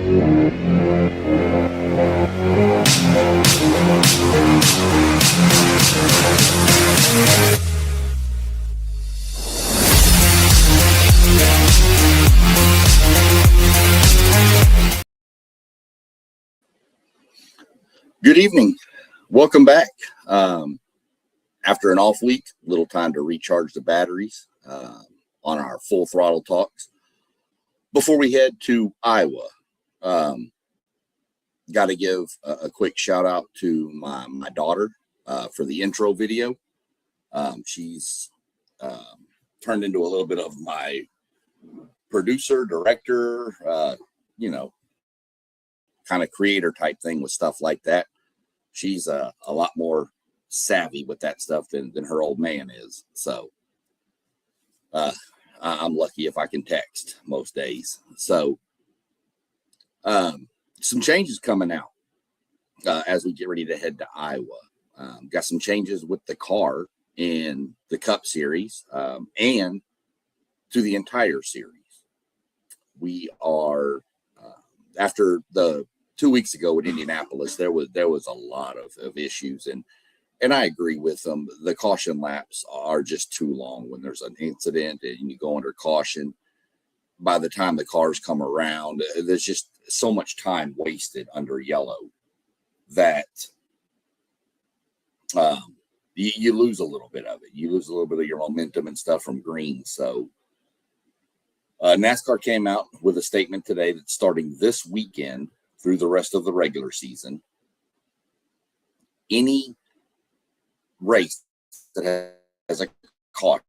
Good evening. Welcome back. After an off week, little time to recharge the batteries on our full throttle talks. Before we head to Iowa, got to give a quick shout out to my daughter for the intro video. She's turned into a little bit of my producer, director, kind of creator type thing with stuff like that. She's a lot more savvy with that stuff than her old man is. So I'm lucky if I can text most days. So some changes coming out as we get ready to head to Iowa. Got some changes with the car in the Cup Series and to the entire series. We are after the 2 weeks ago in Indianapolis, there was a lot of issues, and I agree with them. The caution laps are just too long when there's an incident and you go under caution. By the time the cars come around, there's just so much time wasted under yellow that you lose a little bit of it. You lose a little bit of your momentum and stuff from green. So NASCAR came out with a statement today that starting this weekend through the rest of the regular season, any race that has a caution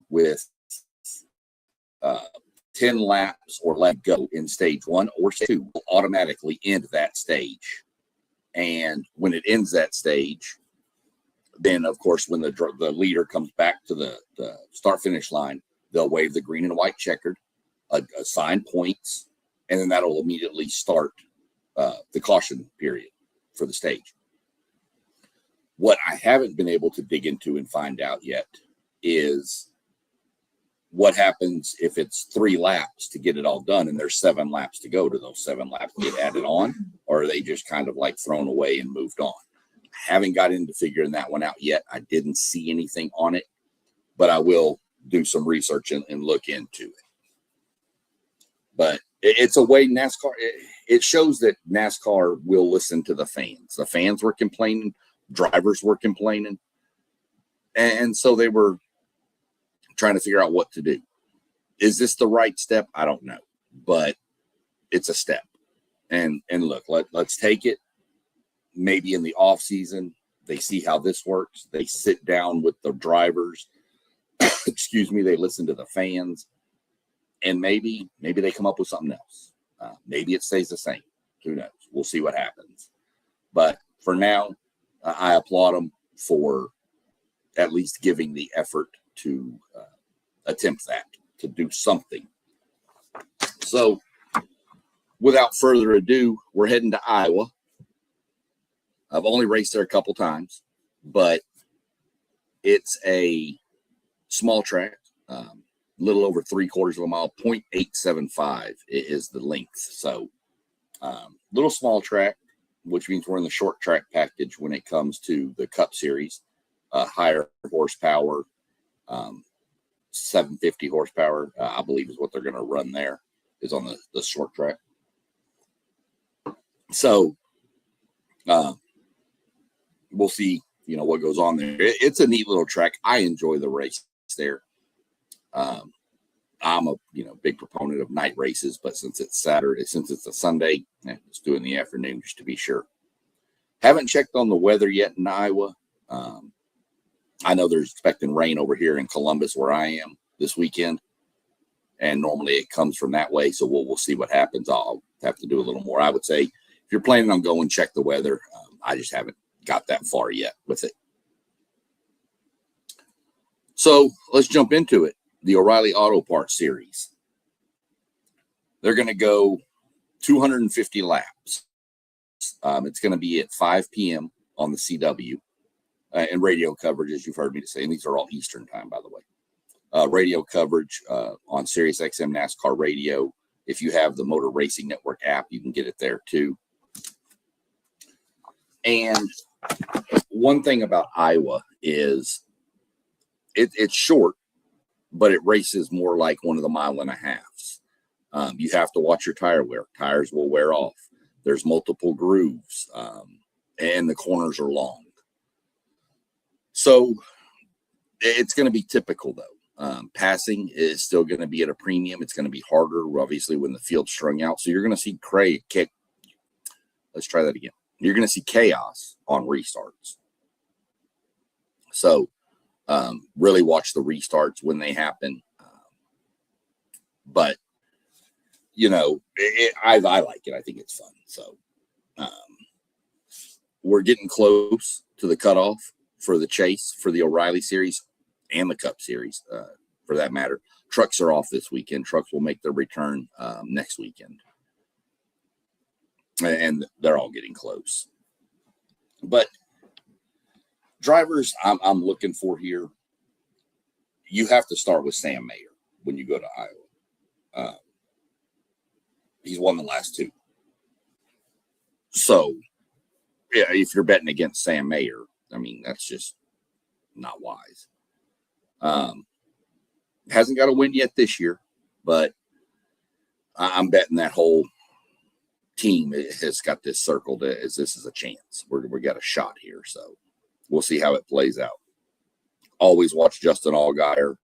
with 10 laps or let go in stage 1 or 2 will automatically end that stage. And when it ends that stage, then of course when the leader comes back to the start finish line, they'll wave the green and white checkered, assign points, and then that'll immediately start the caution period for the stage. What I haven't been able to dig into and find out yet is what happens if it's 3 laps to get it all done and there's 7 laps to go. Do those 7 laps get added on, or are they just kind of like thrown away and moved on? I haven't got into figuring that one out yet. I didn't see anything on it, but I will do some research and look into it. But it's a way NASCAR, it shows that NASCAR will listen to the fans. The fans were complaining, drivers were complaining, and so they were trying to figure out what to do. Is this the right step? I don't know, but it's a step. And look, let's take it. Maybe in the off season, they see how this works. They sit down with the drivers. Excuse me. They listen to the fans, and maybe they come up with something else. Maybe it stays the same. Who knows? We'll see what happens. But for now, I applaud them for at least giving the effort to attempt that, to do something. So without further ado, we're heading to Iowa. I've only raced there a couple times, but it's a small track, little over 3/4 of a mile, 0.875 is the length. So little small track, which means we're in the short track package when it comes to the Cup Series. Higher horsepower, 750 horsepower, I believe is what they're going to run there, is on the short track. So we'll see, what goes on there. It's a neat little track. I enjoy the race there. I'm a big proponent of night races, but since it's a Sunday, let's do it in the afternoon just to be sure. Haven't checked on the weather yet in Iowa. I know they're expecting rain over here in Columbus where I am this weekend, and normally it comes from that way, so we'll see what happens. I'll have to do a little more. I would say if you're planning on going, check the weather. I just haven't got that far yet with it. So let's jump into it. The O'Reilly Auto Parts Series. They're going to go 250 laps. It's going to be at 5 p.m. on the CW. And radio coverage, as you've heard me say, and these are all Eastern time, by the way. Radio coverage on Sirius XM NASCAR Radio If you have the Motor Racing Network app, you can get it there too. And one thing about Iowa is it's short, but it races more like one of the 1.5 miles. You have to watch your tire wear. Tires will wear off. There's multiple grooves, and the corners are long. So it's going to be typical, though. Passing is still going to be at a premium. It's going to be harder, obviously, when the field's strung out. So you're going to see Let's try that again. You're going to see chaos on restarts. So really watch the restarts when they happen. But, I like it. I think it's fun. So we're getting close to the cutoff for the Chase, for the O'Reilly Series, and the Cup Series, for that matter. Trucks are off this weekend. Trucks will make their return next weekend. And they're all getting close. But drivers I'm looking for here, you have to start with Sam Mayer when you go to Iowa. He's won the last 2. So, yeah, if you're betting against Sam Mayer, I mean, that's just not wise. Hasn't got a win yet this year, but I'm betting that whole team has got this circled as this is a chance. We got a shot here, so we'll see how it plays out. Always watch Justin Allgaier.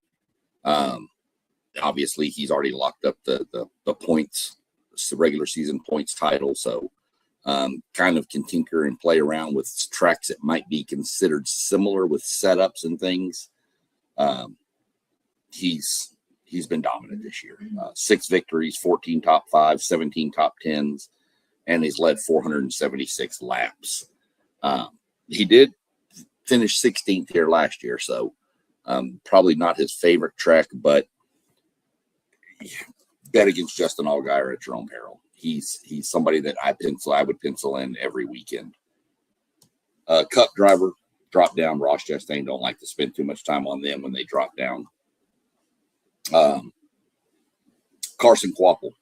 Obviously, he's already locked up the points, the regular season points title, so kind of can tinker and play around with tracks that might be considered similar with setups and things. He's been dominant this year. 6 victories, 14 top 5s, 17 top 10s, and he's led 476 laps. He did finish 16th here last year, so probably not his favorite track, but bet against Justin Allgaier at your own peril. He's somebody that I would pencil in every weekend. Cup driver, drop down. Ross Chastain, don't like to spend too much time on them when they drop down. Carson Kvapil,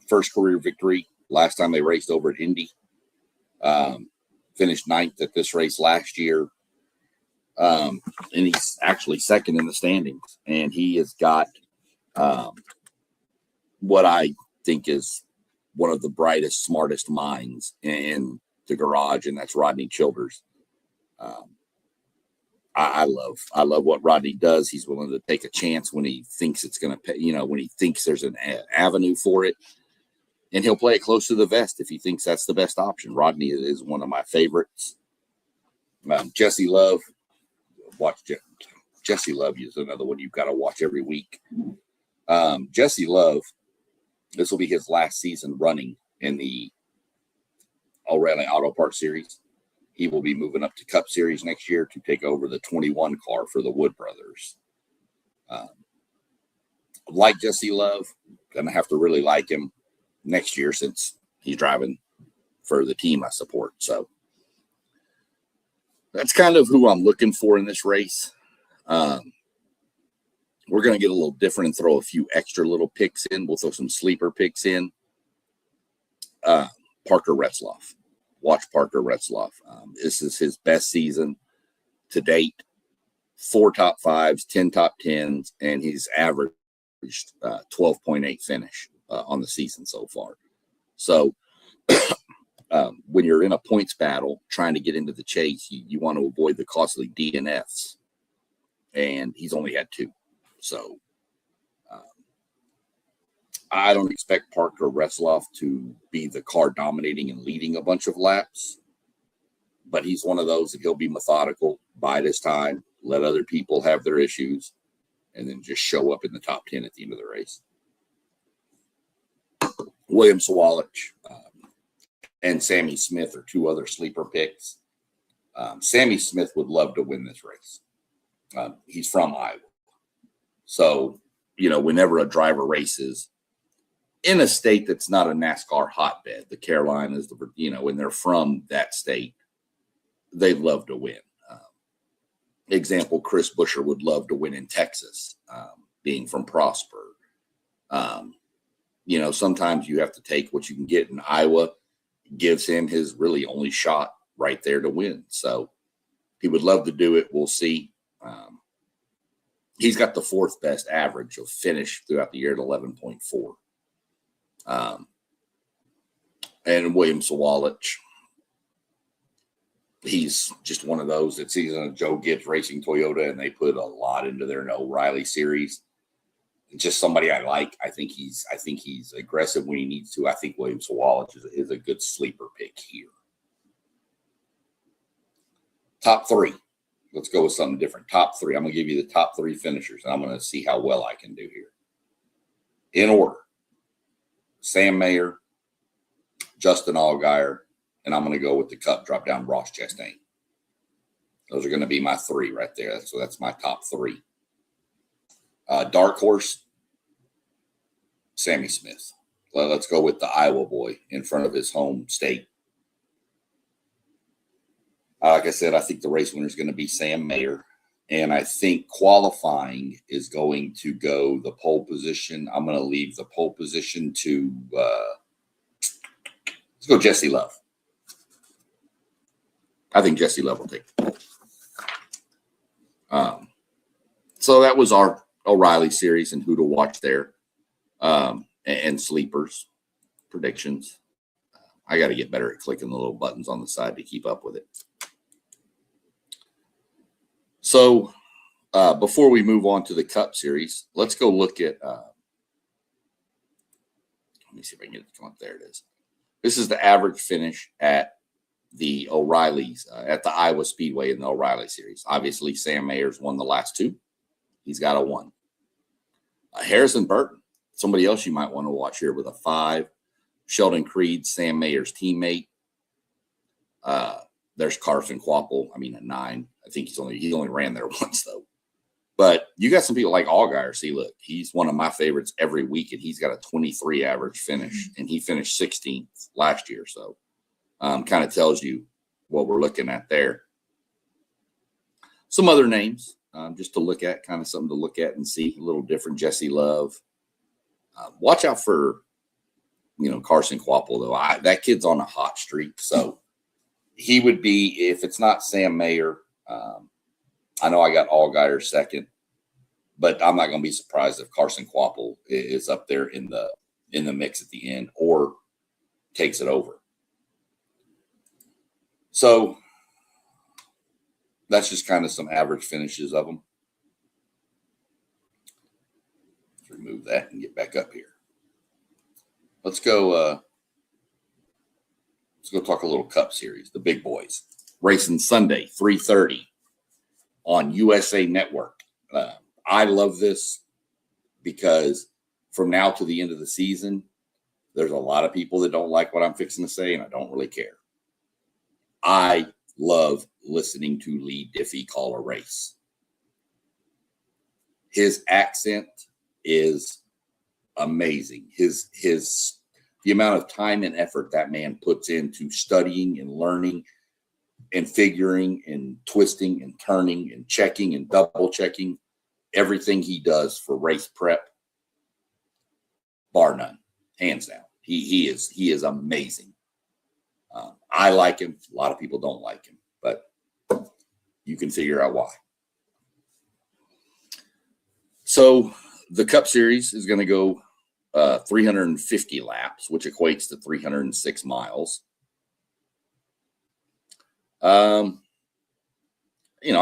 first career victory. Last time they raced over at Indy. Finished 9th at this race last year. And he's actually second in the standings. And he has got what I think is one of the brightest, smartest minds in the garage, and that's Rodney Childers. I love what Rodney does. He's willing to take a chance when he thinks it's going to pay, when he thinks there's an avenue for it. And he'll play it close to the vest if he thinks that's the best option. Rodney is one of my favorites. Jesse Love. Watch Jesse Love is another one you've got to watch every week. Jesse Love, this will be his last season running in the O'Reilly Auto Parts Series. He will be moving up to Cup Series next year to take over the 21 car for the Wood Brothers. Like Jesse Love, gonna have to really like him next year since he's driving for the team I support. So that's kind of who I'm looking for in this race. We're going to get a little different and throw a few extra little picks in. We'll throw some sleeper picks in. Parker Retzlaff. Watch Parker Retzlaff. This is his best season to date. 4 top 5s, 10 top 10s, and he's averaged 12.8 finish on the season so far. So when you're in a points battle trying to get into the chase, you want to avoid the costly DNFs. And he's only had 2. So I don't expect Parker Retzlaff to be the car dominating and leading a bunch of laps. But he's one of those that he'll be methodical, bide his time, let other people have their issues, and then just show up in the top 10 at the end of the race. William Sawalich and Sammy Smith are 2 other sleeper picks. Sammy Smith would love to win this race. He's from Iowa. So, whenever a driver races in a state that's not a NASCAR hotbed, the Carolinas, when they're from that state, they love to win. Example, Chris Buescher would love to win in Texas, being from Prosper. sometimes you have to take what you can get, in Iowa gives him his really only shot right there to win. So he would love to do it. We'll see. He's got the fourth best average of finish throughout the year at 11.4. And William Sawalich, he's just one of those that sees on Joe Gibbs Racing Toyota, and they put a lot into their O'Reilly series. Just somebody I like. I think he's aggressive when he needs to. I think William Sawalich is a good sleeper pick here. Top three. Let's go with something different. Top three. I'm going to give you the top three finishers, and I'm going to see how well I can do here. In order: Sam Mayer, Justin Allgaier, and I'm going to go with the Cup drop down, Ross Chastain. Those are going to be my three right there. So that's my top three. Dark horse, Sammy Smith. Let's go with the Iowa boy in front of his home state. Like I said, I think the race winner is going to be Sam Mayer. And I think qualifying is going to go the pole position. I'm going to leave the pole position to, let's go Jesse Love. I think Jesse Love will take the pole. So that was our O'Reilly series and who to watch there, and sleepers predictions. I got to get better at clicking the little buttons on the side to keep up with it. So before we move on to the Cup series, let's go look at, let me see if I can get it to come up. There it is. This is the average finish at the O'Reillys, at the Iowa Speedway in the O'Reilly series. Obviously, Sam Mayer's won the last two. He's got a 1. Harrison Burton, somebody else you might want to watch here with a 5. Sheldon Creed, Sam Mayer's teammate. There's Carson Kvapil. I mean, a 9. I think he only ran there once though. But you got some people like Allgaier. See, look, he's one of my favorites every week, and he's got a 23 average finish, and he finished 16th last year. So, kind of tells you what we're looking at there. Some other names, just to look at, kind of something to look at and see a little different. Jesse Love. Watch out for, Carson Kvapil though. That kid's on a hot streak, so he would be, if it's not Sam Mayer. I know I got Allgaier second, but I'm not going to be surprised if Carson Kvapil is up there in the mix at the end or takes it over. So that's just kind of some average finishes of them. Let's remove that and get back up here. Let's go talk a little Cup series, the big boys. Racing Sunday, 3:30 on USA Network. I love this because from now to the end of the season, there's a lot of people that don't like what I'm fixing to say, and I don't really care. I love listening to Lee Diffie call a race. His accent is amazing. The amount of time and effort that man puts into studying and learning and figuring and twisting and turning and checking and double checking everything he does for race prep, bar none, hands down. He is amazing. I like him. A lot of people don't like him, but you can figure out why. So the Cup Series is going to go 350 laps, which equates to 306 miles. I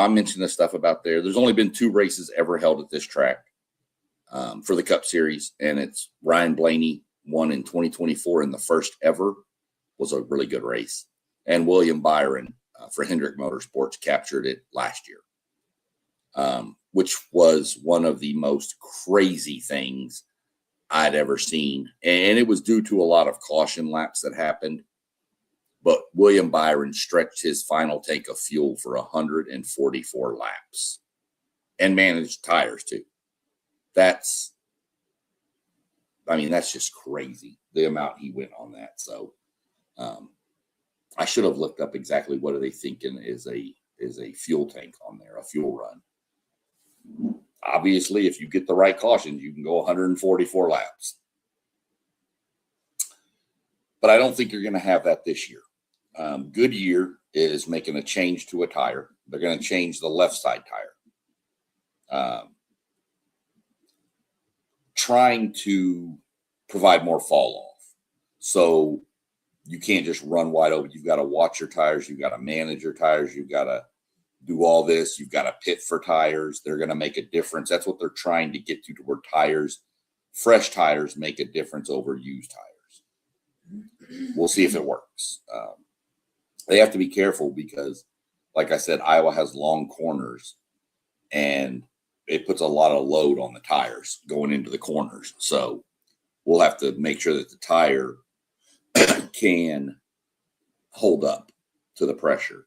mentioned this stuff about there. There's only been 2 races ever held at this track for the Cup Series, and it's Ryan Blaney won in 2024, and the first ever was a really good race. And William Byron for Hendrick Motorsports captured it last year, which was one of the most crazy things I'd ever seen. And it was due to a lot of caution laps that happened. But William Byron stretched his final tank of fuel for 144 laps and managed tires too. That's just crazy, the amount he went on that. So I should have looked up exactly what are they thinking is a fuel tank on there, a fuel run. Obviously, if you get the right cautions, you can go 144 laps. But I don't think you're going to have that this year. Goodyear is making a change to a tire. They're going to change the left side tire, trying to provide more fall off. So you can't just run wide open. You've got to watch your tires. You've got to manage your tires. You've got to do all this. You've got to pit for tires. They're going to make a difference. That's what they're trying to get to where tires, fresh tires, make a difference over used tires. We'll see if it works. They have to be careful because, like I said, Iowa has long corners and it puts a lot of load on the tires going into the corners. So we'll have to make sure that the tire can hold up to the pressure.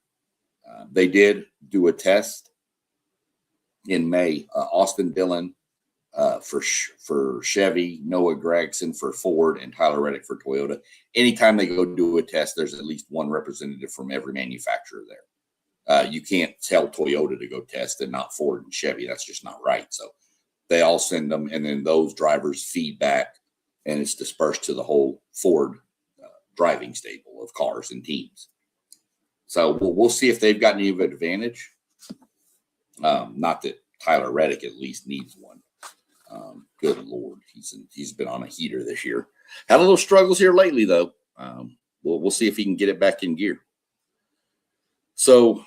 They did do a test in May. Austin Dillon for Chevy, Noah Gregson for Ford, and Tyler Reddick for Toyota. Anytime they go do a test, there's at least one representative from every manufacturer there. You can't tell Toyota to go test and not Ford and Chevy. That's just not right. So they all send them, and then those drivers feedback, and it's dispersed to the whole Ford driving stable of cars and teams. So we'll see if they've got any of an advantage. Not that Tyler Reddick at least needs one. Good Lord, he's been on a heater this year. Had a little struggles here lately, though. We'll see if he can get it back in gear. So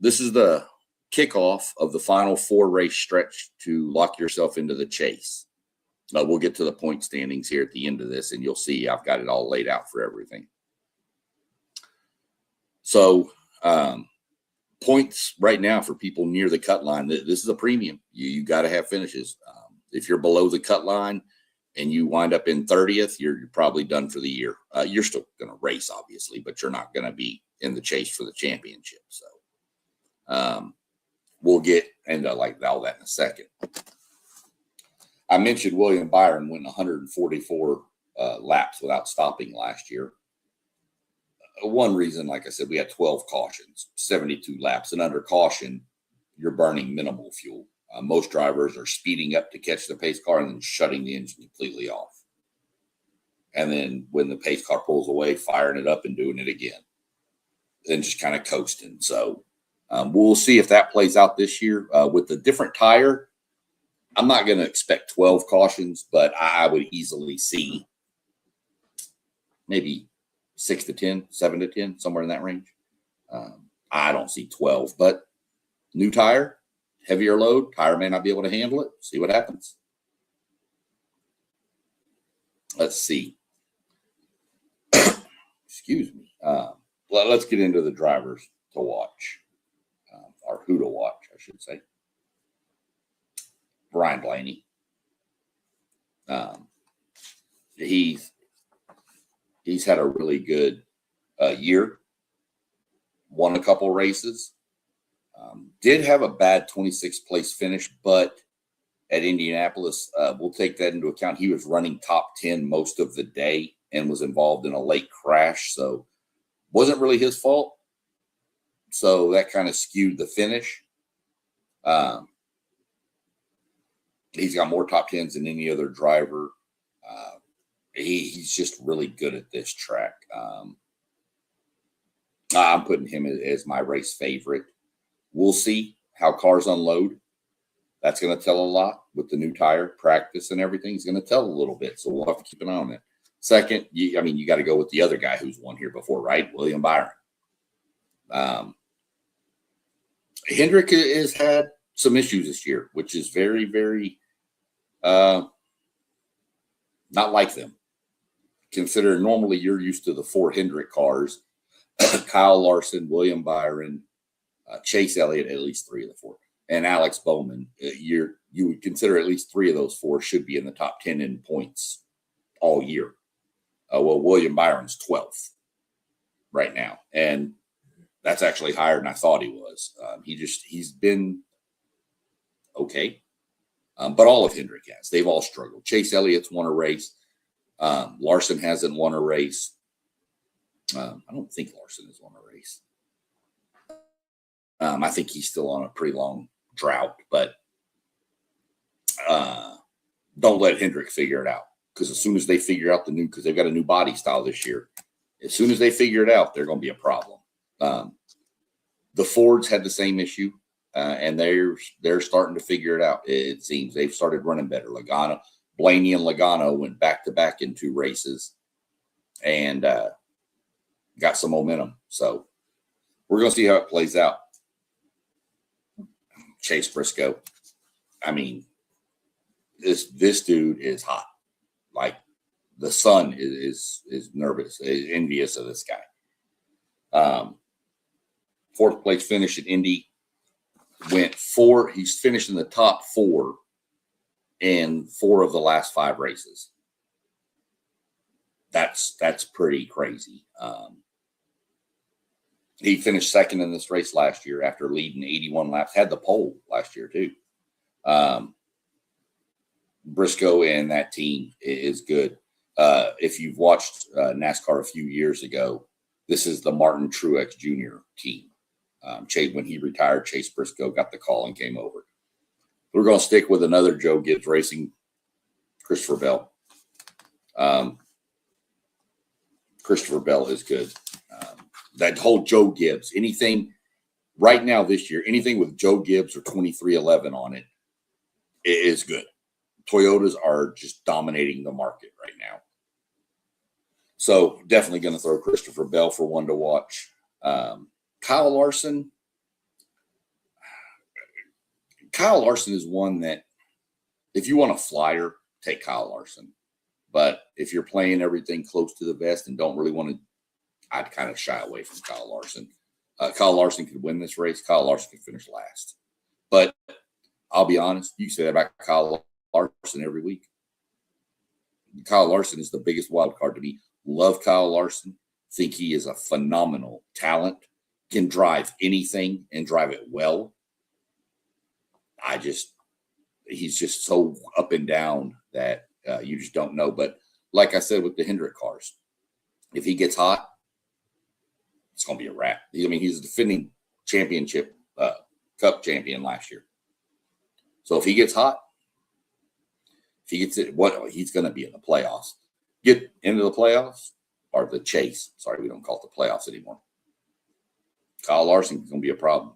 this is the kickoff of the final 4-race stretch to lock yourself into the chase. We'll get to the point standings here at the end of this, and you'll see I've got it all laid out for everything. So points right now for people near the cut line. This is a premium. You got to have finishes. If you're below the cut line and you wind up in 30th, you're probably done for the year. You're still going to race, obviously, but you're not going to be in the chase for the championship. So we'll get into like all that in a second. I mentioned William Byron went 144 laps without stopping last year. One reason, like I said, we had 12 cautions, 72 laps, and under caution, you're burning minimal fuel. Most drivers are speeding up to catch the pace car and then shutting the engine completely off. And then when the pace car pulls away, firing it up and doing it again. Then just kind of coasting. So we'll see if that plays out this year. With the different tire, I'm not going to expect 12 cautions, but I would easily see maybe 6 to 10, 7 to 10, somewhere in that range. I don't see 12, but new tire, heavier load, tire may not be able to handle it. See what happens. Let's see. Excuse me. Let's get into the drivers to watch, or who to watch, I should say. Brian Blaney. He's had a really good year. Won a couple races. Did have a bad 26th place finish, but at Indianapolis, we'll take that into account. He was running top 10 most of the day and was involved in a late crash, so wasn't really his fault. So that kind of skewed the finish. He's got more top 10s than any other driver. He's just really good at this track. I'm putting him as my race favorite. We'll see how cars unload. That's going to tell a lot with the new tire, practice, and everything. He's going to tell a little bit, so we'll have to keep an eye on that. Second, you got to go with the other guy who's won here before, right? William Byron. Hendrick has had some issues this year, which is very, very not like them. Consider normally you're used to the 4 Hendrick cars, Kyle Larson, William Byron, Chase Elliott, at least 3 of the 4, and Alex Bowman. You would consider at least 3 of those 4 should be in the top 10 in points all year. Well, William Byron's 12th right now, and that's actually higher than I thought he was. He's been okay, but all of Hendrick has. They've all struggled. Chase Elliott's won a race. Larson hasn't won a race. I don't think Larson has won a race. I think he's still on a pretty long drought, but don't let Hendrick figure it out. because as soon as they figure out because they've got a new body style this year, as soon as they figure it out, they're going to be a problem. The Fords had the same issue, and they're starting to figure it out. It seems they've started running better. Blaney and Logano went back to back in 2 races, and got some momentum. So we're going to see how it plays out. Chase Briscoe, I mean, this dude is hot. Like, the sun is nervous, is envious of this guy. 4th place finish at Indy. Went 4. He's finished in the top 4 in 4 of the last 5 races. That's pretty crazy. He finished 2nd in this race last year after leading 81 laps. Had the pole last year too. Briscoe and that team is good. If you've watched NASCAR a few years ago, this is the Martin Truex Jr. team. When he retired, Chase Briscoe got the call and came over. We're going to stick with another Joe Gibbs Racing, Christopher Bell. Christopher Bell is good. That whole Joe Gibbs, anything right now this year, anything with Joe Gibbs or 2311 on it is good. Toyotas are just dominating the market right now. So definitely going to throw Christopher Bell for one to watch. Kyle Larson. Kyle Larson is one that if you want a flyer, take Kyle Larson. But if you're playing everything close to the vest and don't really want to, I'd kind of shy away from Kyle Larson. Kyle Larson could win this race. Kyle Larson could finish last. But I'll be honest, you say that about Kyle Larson every week. Kyle Larson is the biggest wild card to me. Love Kyle Larson. Think he is a phenomenal talent. Can drive anything and drive it well. He's just so up and down that you just don't know. But like I said with the Hendrick cars, if he gets hot, it's going to be a wrap. I mean, he's a defending championship cup champion last year. So if he gets hot, if he gets it, he's going to be in the playoffs. Get into the playoffs or the chase. Sorry, we don't call it the playoffs anymore. Kyle Larson is going to be a problem.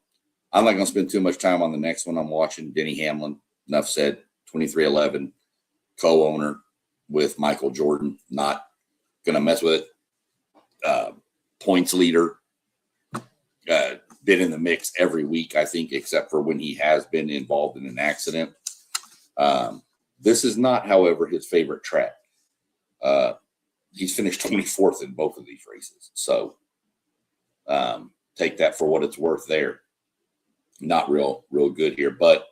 I'm not going to spend too much time on the next one. I'm watching Denny Hamlin. Enough said. 2311, co-owner with Michael Jordan. Not going to mess with it. Points leader. Been in the mix every week, I think, except for when he has been involved in an accident. This is not, however, his favorite track. He's finished 24th in both of these races. So take that for what it's worth there. Not real good here, but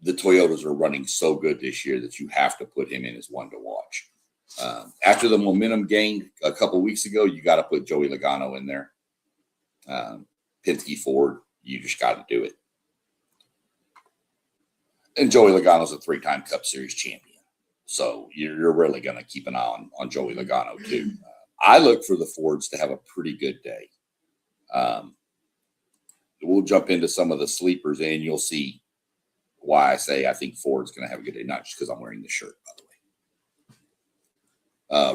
the Toyotas are running so good this year that you have to put him in as one to watch. After the momentum gained a couple weeks ago, you got to put Joey Logano in there. Penske Ford, you just got to do it. And Joey Logano's a 3-time Cup Series champion. So you're really going to keep an eye on Joey Logano too. I look for the Fords to have a pretty good day. We'll jump into some of the sleepers and you'll see why I say I think Ford's going to have a good day, not just because I'm wearing the shirt, by the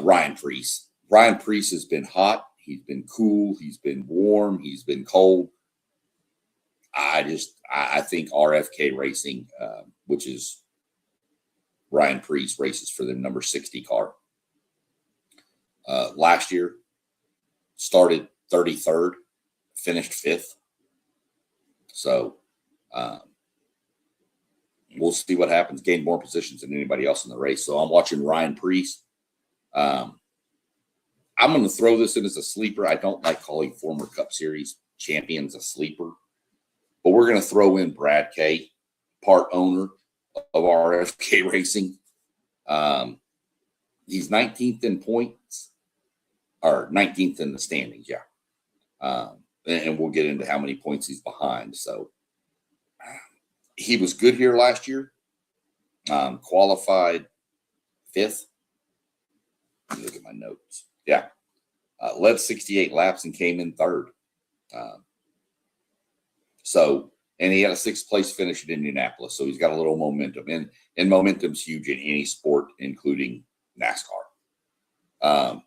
way. Ryan Preece. Ryan Preece has been hot. He's been cool. He's been warm. He's been cold. I think RFK Racing, which is Ryan Preece, races for the number 60 car. Last year, started 33rd, finished 5th. So we'll see what happens. Gained more positions than anybody else in the race. So I'm watching Ryan Preece. I'm going to throw this in as a sleeper. I don't like calling former Cup Series champions a sleeper, but we're going to throw in Brad Kay, part owner of RFK Racing. He's 19th in points, or 19th in the standings, yeah. And we'll get into how many points he's behind. So he was good here last year. Qualified 5th. Let me look at my notes. Yeah. Led 68 laps and came in 3rd. And he had a 6th place finish at Indianapolis. So he's got a little momentum. And momentum's huge in any sport, including NASCAR.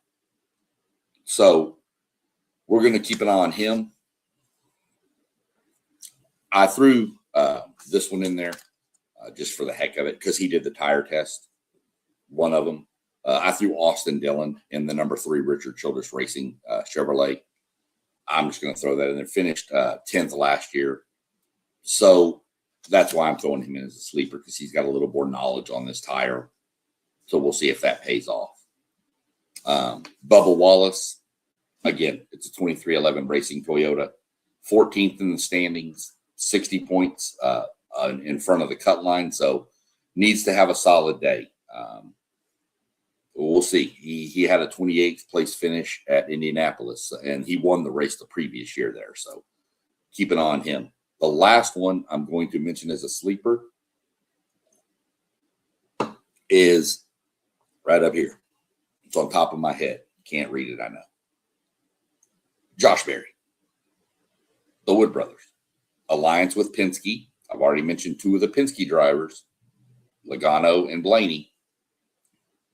So we're going to keep an eye on him. I threw this one in there just for the heck of it because he did the tire test, one of them. I threw Austin Dillon in the number 3 Richard Childress Racing Chevrolet. I'm just going to throw that in there. Finished 10th last year. So that's why I'm throwing him in as a sleeper, because he's got a little more knowledge on this tire. So we'll see if that pays off. Bubba Wallace, again, it's a 2311 Racing Toyota, 14th in the standings, 60 points in front of the cut line. So needs to have a solid day. We'll see. He had a 28th place finish at Indianapolis, and he won the race the previous year there. So keep an eye on him. The last one I'm going to mention as a sleeper is right up here. It's on top of my head. Can't read it, I know. Josh Berry, the Wood Brothers, alliance with Penske. I've already mentioned 2 of the Penske drivers, Logano and Blaney.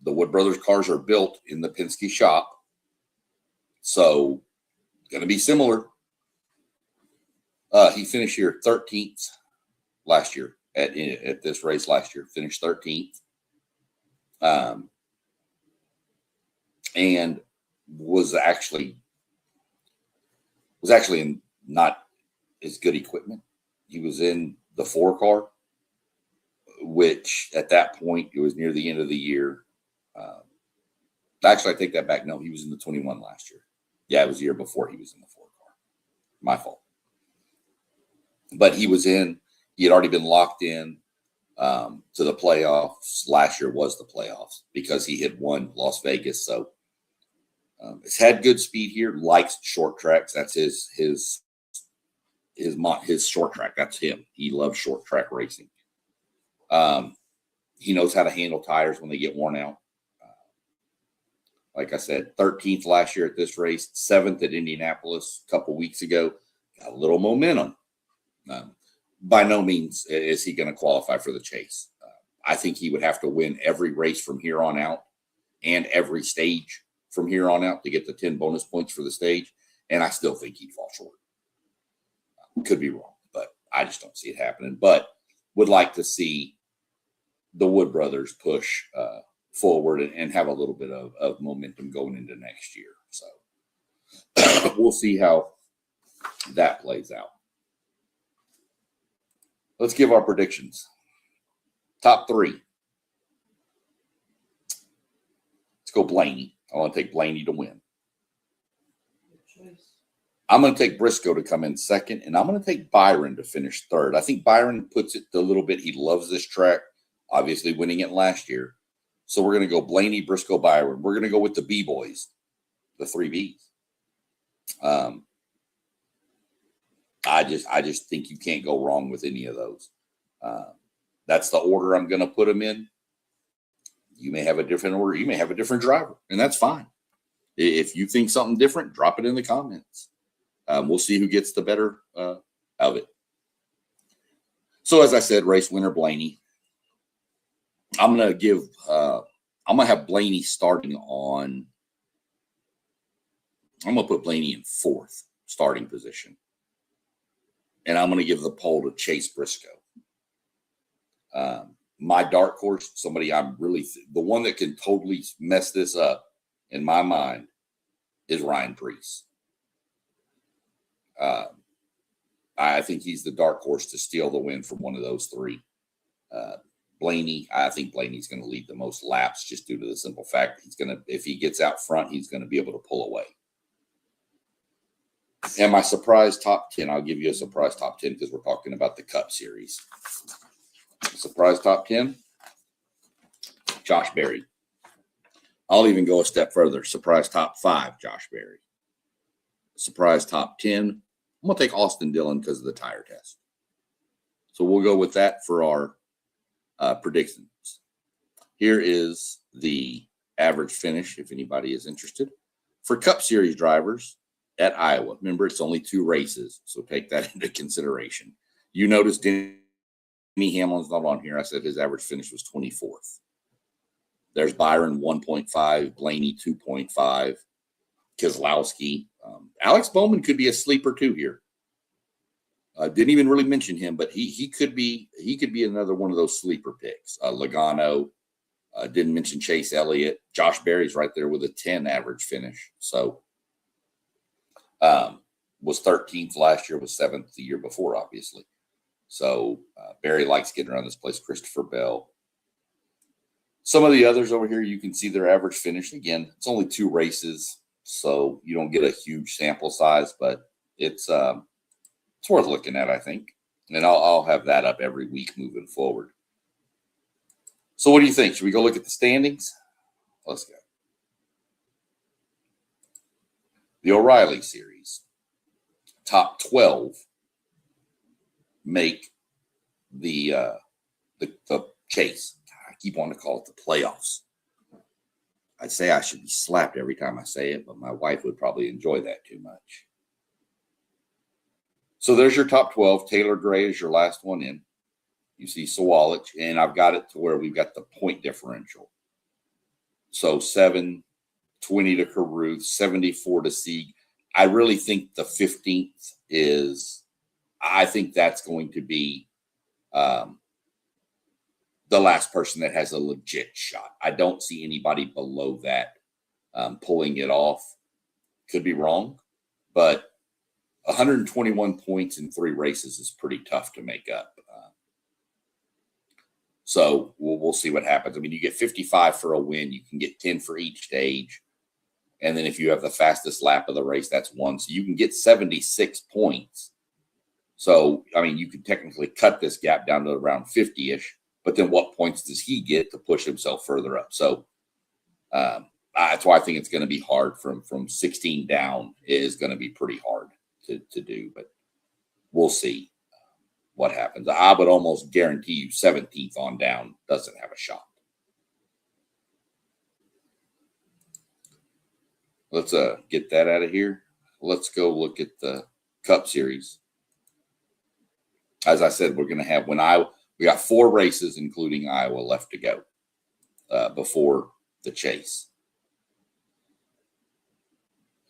The Wood Brothers cars are built in the Penske shop, so going to be similar. He finished here 13th last year at this race last year. Finished 13th, and was actually in not as good equipment. He was in the 4 car, which at that point, it was near the end of the year. Actually, I take that back. No, he was in the 21 last year. Yeah, it was the year before he was in the 4 car. My fault. But he had already been locked in to the playoffs. Last year was the playoffs because he had won Las Vegas. So it's had good speed here, likes short tracks. That's his short track. That's him. He loves short track racing. He knows how to handle tires when they get worn out. Like I said, 13th last year at this race, 7th at Indianapolis a couple weeks ago. Got a little momentum. By no means is he going to qualify for the chase. I think he would have to win every race from here on out and every stage from here on out to get the 10 bonus points for the stage. And I still think he'd fall short. Could be wrong, but I just don't see it happening. But would like to see the Wood Brothers push forward and have a little bit of momentum going into next year. So we'll see how that plays out. Let's give our predictions. Top 3. Let's go Blaney. I want to take Blaney to win. I'm going to take Briscoe to come in 2nd, and I'm going to take Byron to finish 3rd. I think Byron puts it a little bit. He loves this track, obviously winning it last year. So we're going to go Blaney, Briscoe, Byron. We're going to go with the B-boys, the 3 Bs. I just think you can't go wrong with any of those. That's the order I'm going to put them in. You may have a different order. You may have a different driver, and that's fine. If you think something different, drop it in the comments. We'll see who gets the better of it. So as I said, race winner Blaney. I'm going to have Blaney starting on, I'm going to put Blaney in 4th starting position. And I'm going to give the pole to Chase Briscoe. My dark horse, somebody I'm really, the one that can totally mess this up in my mind is Ryan Preece. I think he's the dark horse to steal the win from one of those 3. Blaney, I think Blaney's going to lead the most laps just due to the simple fact if he gets out front, he's going to be able to pull away. And my surprise top 10, I'll give you a surprise top 10 because we're talking about the Cup Series. Surprise top 10, Josh Berry. I'll even go a step further. Surprise top 5, Josh Berry. Surprise top 10, I'm going to take Austin Dillon because of the tire test. So we'll go with that for our predictions. Here is the average finish, if anybody is interested, for Cup Series drivers at Iowa. Remember, it's only 2 races, so take that into consideration. You notice Denny Hamlin's not on here. I said his average finish was 24th. There's Byron 1.5, Blaney 2.5, Keselowski. Alex Bowman could be a sleeper too here. Didn't even really mention him, but he could be another one of those sleeper picks. Logano. Didn't mention Chase Elliott. Josh Berry's right there with a 10 average finish. So was 13th last year, was 7th the year before, obviously. So Berry likes getting around this place. Christopher Bell. Some of the others over here, you can see their average finish. Again, it's only 2 races, so you don't get a huge sample size, but it's worth looking at, I think. And I'll have that up every week moving forward. So what do you think? Should we go look at the standings? Let's go. The O'Reilly Series. Top 12 make the chase. I keep wanting to call it the playoffs. I'd say I should be slapped every time I say it, but my wife would probably enjoy that too much. So there's your top 12. Taylor Gray is your last one in. You see Sawalich, and I've got it to where we've got the point differential. So 720 to Carruth, 74 to Sieg. I really think the 15th is, I think that's going to be the last person that has a legit shot. I don't see anybody below that pulling it off. Could be wrong, but 121 points in 3 races is pretty tough to make up. So we'll see what happens. I mean, you get 55 for a win. You can get 10 for each stage. And then if you have the fastest lap of the race, that's 1. So you can get 76 points. So, I mean, you could technically cut this gap down to around 50-ish. But then what points does he get to push himself further up? So that's why I think it's going to be hard from 16 down is going to be pretty hard to do. But we'll see what happens. I would almost guarantee you 17th on down doesn't have a shot. Let's get that out of here. Let's go look at the Cup Series. As I said, we're going to have we got 4 races, including Iowa, left to go before the chase.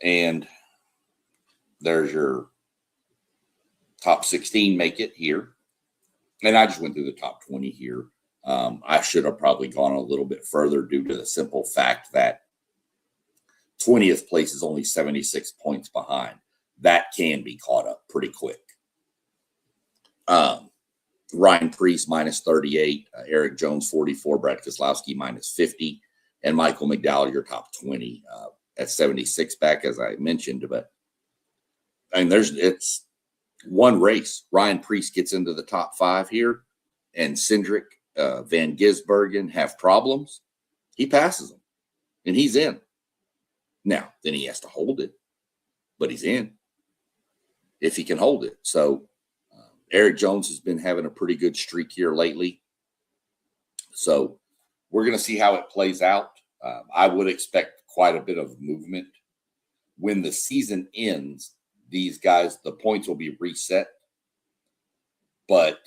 And there's your top 16 make it here. And I just went through the top 20 here. I should have probably gone a little bit further due to the simple fact that 20th place is only 76 points behind. That can be caught up pretty quick. Ryan Preece minus 38, Eric Jones 44, Brad Keselowski minus 50, and Michael McDowell, your top 20 at 76 back, as I mentioned. But I mean, it's one race. Ryan Preece gets into the top 5 here, and Cindric, Van Gisbergen have problems. He passes them, and he's in. Now, then he has to hold it, but he's in if he can hold it. So Eric Jones has been having a pretty good streak here lately. So we're going to see how it plays out. I would expect quite a bit of movement. When the season ends, these guys, the points will be reset, but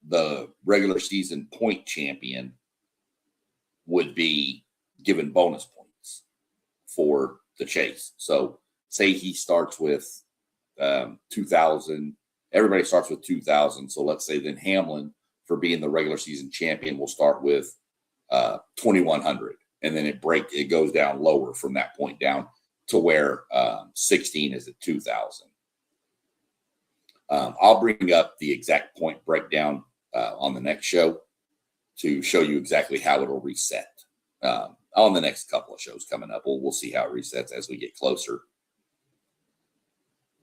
the regular season point champion would be given bonus points for the chase. So say he starts with 2,000. Everybody starts with 2,000. So let's say then Hamlin, for being the regular season champion, will start with 2,100. And then it goes down lower from that point down to where 16 is at 2,000. I'll bring up the exact point breakdown on the next show to show you exactly how it'll reset on the next couple of shows coming up. We'll see how it resets as we get closer.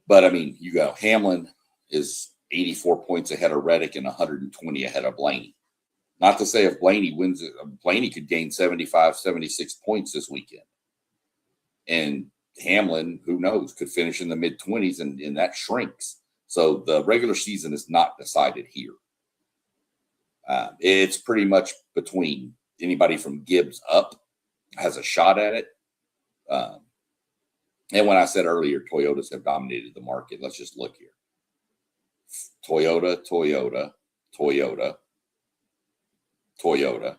But, I mean, you go Hamlin is 84 points ahead of Reddick and 120 ahead of Blaney. Not to say if Blaney wins it, Blaney could gain 75, 76 points this weekend. And Hamlin, who knows, could finish in the mid-20s, and that shrinks. So the regular season is not decided here. It's pretty much between anybody from Gibbs up has a shot at it. And when I said earlier, Toyotas have dominated the market, let's just look here. Toyota, Toyota, Toyota, Toyota,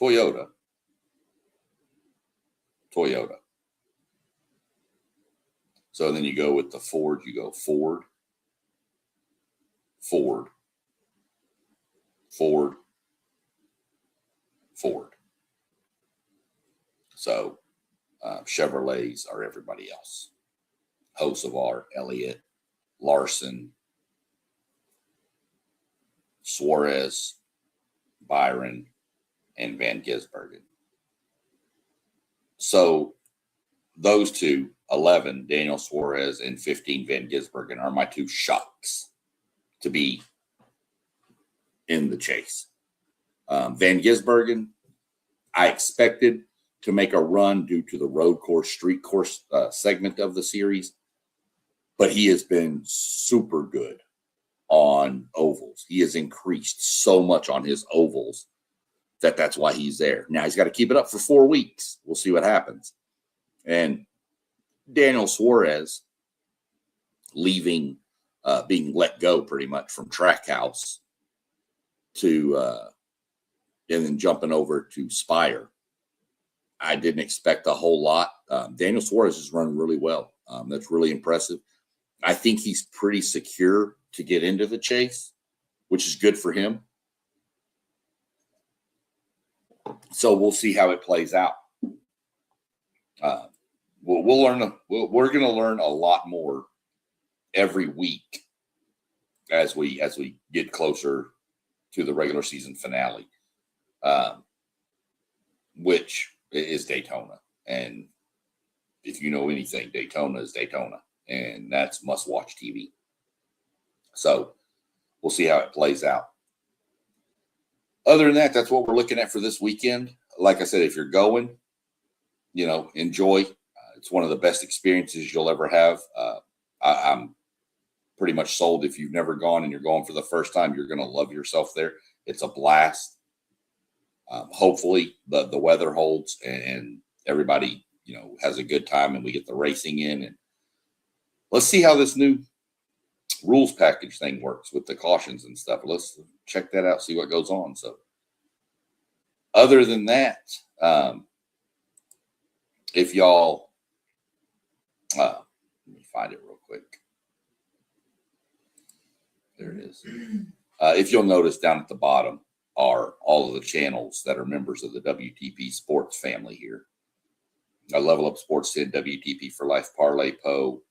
Toyota. So then you go with the Ford, you go Ford. So Chevrolets are everybody else. Hocevar, Elliott, Larson, Suarez, Byron, and Van Gisbergen. So those two, 11, Daniel Suarez, and 15, Van Gisbergen, are my two shocks to be in the chase. Van Gisbergen, I expected to make a run due to the road course, street course segment of the series, but he has been super good on ovals. He has increased so much on his ovals that's why he's there. Now he's got to keep it up for 4 weeks. We'll see what happens. And Daniel Suarez leaving, being let go pretty much from Trackhouse to, and then jumping over to Spire. I didn't expect a whole lot. Daniel Suarez is running really well. That's really impressive. I think he's pretty secure to get into the chase, which is good for him. So we'll see how it plays out. We'll learn. We're going to learn a lot more every week as we get closer to the regular season finale, which is Daytona. And if you know anything, Daytona is Daytona, and that's must-watch TV. So we'll see how it plays out. Other than that, that's what we're looking at for this weekend. Like I said, if you're going, enjoy. It's one of the best experiences you'll ever have. I'm pretty much sold. If you've never gone and you're going for the first time, you're going to love yourself there. It's a blast. Hopefully the weather holds and everybody, has a good time and we get the racing in. And let's see how this new rules package thing works with the cautions and stuff. Let's check that out, see what goes on. So other than that, if y'all, let me find it real quick. There it is. If you'll notice down at the bottom are all of the channels that are members of the WTP Sports family here. Level Up Sports 10, WTP for Life, Parlay Poe,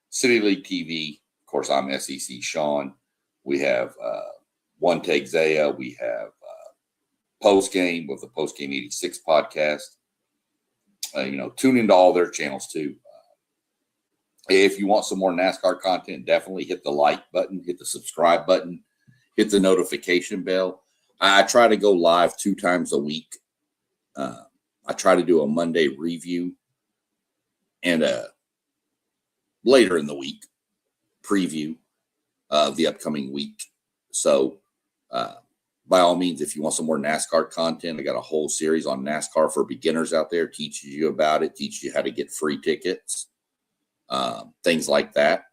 City League TV. Of course, I'm SEC Sean. We have One Take Zaya. We have Post Game with the Post Game 86 podcast. Tune into all their channels too. If you want some more NASCAR content, definitely hit the like button, hit the subscribe button, hit the notification bell. I try to go live 2 times a week. I try to do a Monday review and a later in the week preview of the upcoming week. So by all means, if you want some more NASCAR content, I got a whole series on NASCAR for beginners out there, teaches you about it, teaches you how to get free tickets, things like that.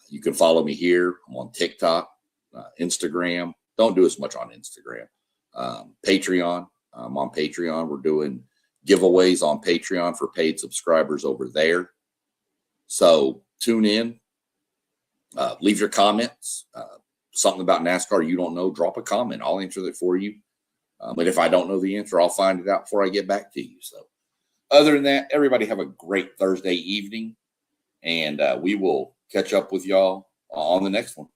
You can follow me here. I'm on TikTok, Instagram. Don't do as much on Instagram. Patreon. I'm on Patreon. We're doing giveaways on Patreon for paid subscribers over there. So tune in. Leave your comments. Something about NASCAR you don't know, drop a comment. I'll answer that for you. But if I don't know the answer, I'll find it out before I get back to you. So other than that, everybody have a great Thursday evening. And we will catch up with y'all on the next one.